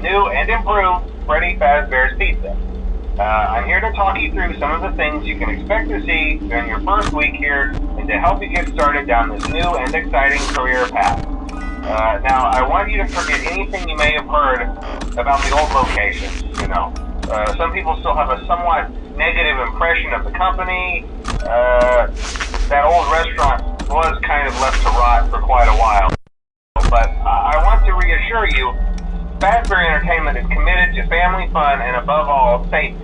new and improved Freddy Fazbear's Pizza. I'm here to talk you through some of the things you can expect to see during your first week here and to help you get started down this new and exciting career path. Now, I want you to forget anything you may have heard about the old location, you know. Some people still have a somewhat negative impression of the company. That old restaurant was kind of left to rot for quite a while. But I want to reassure you, Fazbear Entertainment is committed to family fun and above all, safety.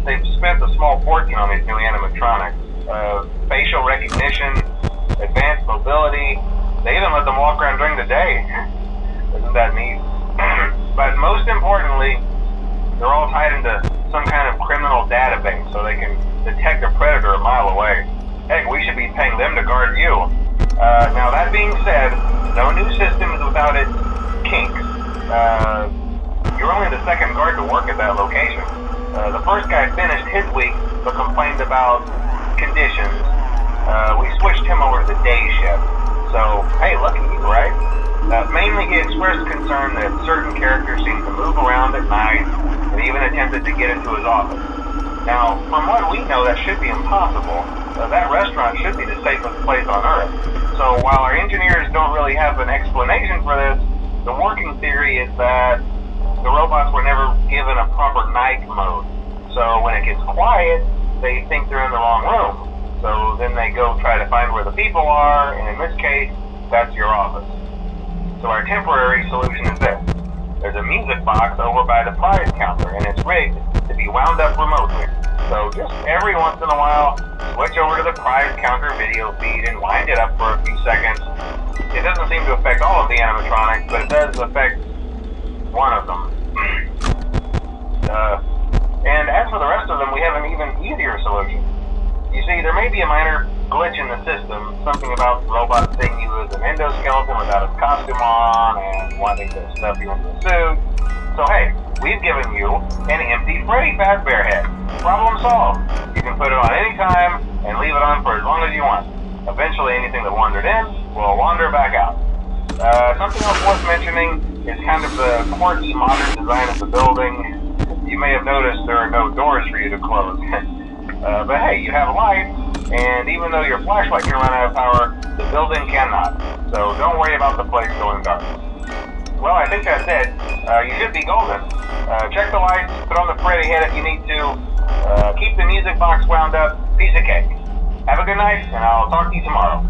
They've spent a small fortune on these new animatronics. Facial recognition, advanced mobility. They even let them walk around during the day. Isn't that neat? But most importantly, they're all tied into some kind of criminal database so they can detect a predator a mile away. Heck, we should be paying them to guard you. Now that being said, no new system is without its kinks. You're only the second guard to work at that location. The first guy finished his week but complained about conditions. We switched him over to the day shift. So, hey, lucky you, right? Mainly he expressed concern that certain characters seem to move around at night and even attempted to get into his office. Now, from what we know, that should be impossible. That restaurant should be the safest place on Earth. So while our engineers don't really have an explanation for this, the working theory is that the robots were never given a proper night mode. So when it gets quiet, they think they're in the wrong room. So then they go try to find where the people are, and in this case, that's your office. So our temporary solution is this. There's a music box over by the prize counter, and it's rigged to be wound up remotely. So just every once in a while, switch over to the prize counter video feed and wind it up for a few seconds. It doesn't seem to affect all of the animatronics, but it does affect one of them. And as for the rest of them, we have an even easier solution. You see, there may be a minor glitch in the system, something about the robot seeing you as an endoskeleton without his costume on and wanting to stuff you into a suit. So hey, we've given you an empty Freddy Fazbear head. Problem solved. You can put it on any time and leave it on for as long as you want. Eventually anything that wandered in will wander back out. Something else worth mentioning is kind of the quirky modern design of the building. You may have noticed there are no doors for you to close. But hey, you have lights, and even though your flashlight can run out of power, the building cannot. So don't worry about the place going dark. Well, I think that's it. You should be golden. Check the lights, put on the Freddy head if you need to. Keep the music box wound up. Piece of cake. Have a good night, and I'll talk to you tomorrow.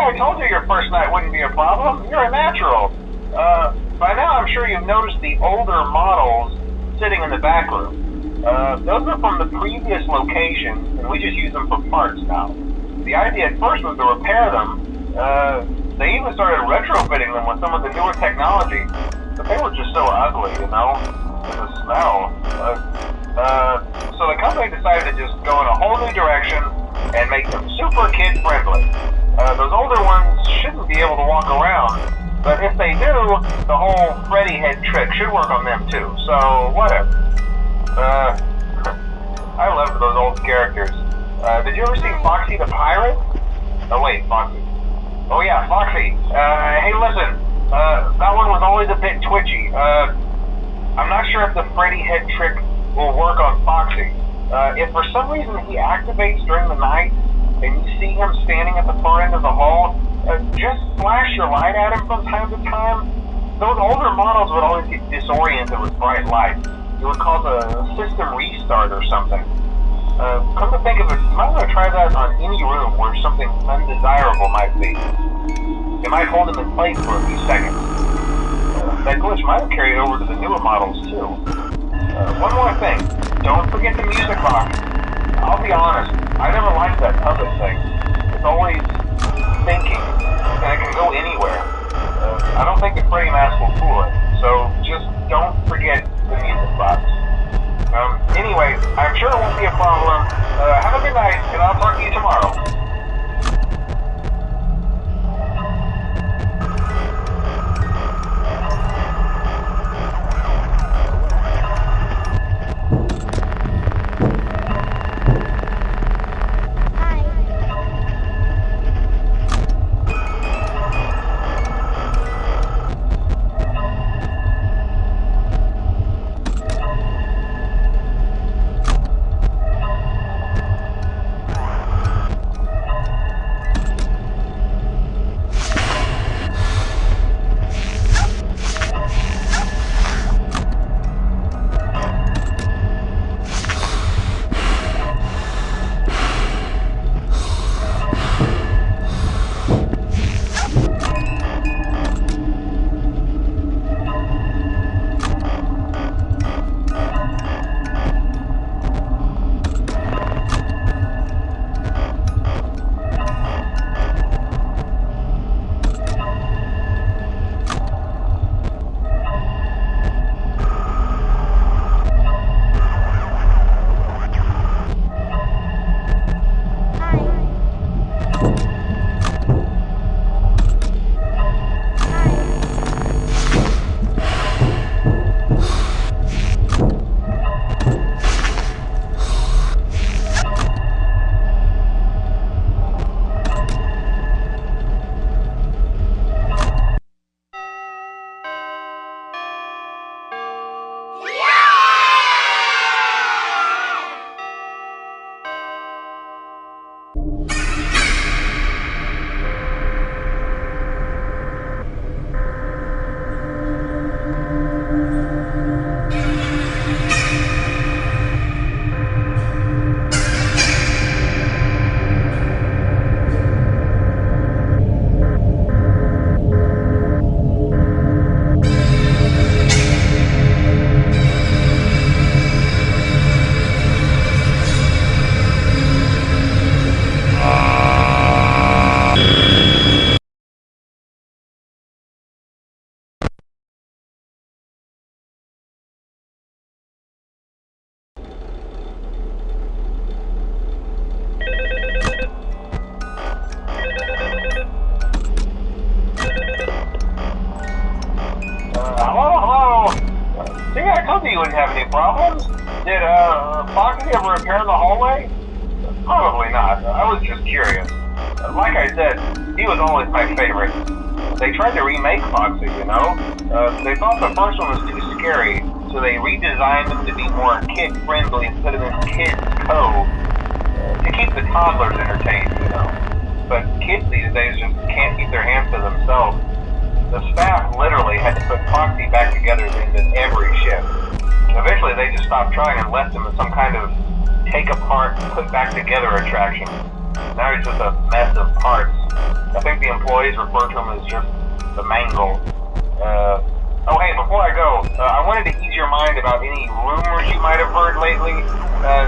I told you your first night wouldn't be a problem. You're a natural. By now I'm sure you've noticed the older models sitting in the back room. Those are from the previous location, and we just use them for parts now. The idea at first was to repair them. They even started retrofitting them with some of the newer technology, but they were just so ugly, you know? The smell. So the company decided to just go in a whole new direction and make them super kid-friendly. Those older ones shouldn't be able to walk around, but if they do, the whole Freddy head trick should work on them too, so whatever. I loved those old characters. Did you ever see Foxy the Pirate? Oh wait, Foxy. Oh yeah, Foxy. Hey listen, that one was always a bit twitchy. I'm not sure if the Freddy head trick will work on Foxy. If for some reason he activates during the night, and you see him standing at the far end of the hall, just flash your light at him from time to time. Those older models would always get disoriented with bright light. It would cause a system restart or something. Come to think of it, you might want to try that on any room where something undesirable might be. It might hold them in place for a few seconds. That glitch might have carried over to the newer models too. One more thing, don't forget the music box. I'll be honest, I never liked that puppet thing. It's always thinking, and it can go anywhere. I don't think the Freddy mask will fool it, so just don't forget the music box. Anyway, I'm sure it won't be a problem. Have a good night, and I'll talk to you tomorrow. You wouldn't have any problems. Did Foxy ever repair the hallway? Probably not. I was just curious. Like I said, he was always my favorite. They tried to remake Foxy, you know? They thought the first one was too scary, so they redesigned him to be more kid-friendly and put him in Kids Cove to keep the toddlers entertained, you know? But kids these days just can't keep their hands to themselves. The staff literally had to put Foxy back together at the end of every shift. Eventually they just stopped trying and left him in some kind of take apart, put back together attraction. Now he's just a mess of parts. I think the employees refer to him as just the mangle. Oh hey, before I go, I wanted to ease your mind about any rumors you might have heard lately.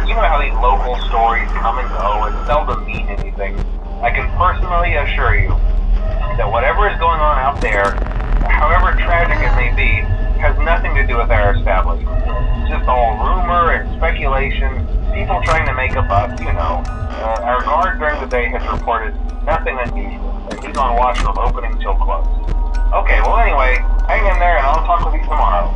You know how these local stories come and go and seldom mean anything. I can personally assure you that whatever is going on out there, however tragic it may be, has nothing to do with our establishment. It's just all rumor and speculation, people trying to make a buck, you know. Our guard during the day has reported nothing unusual, and he's on watch from opening till close. Okay, well anyway, hang in there and I'll talk with you tomorrow.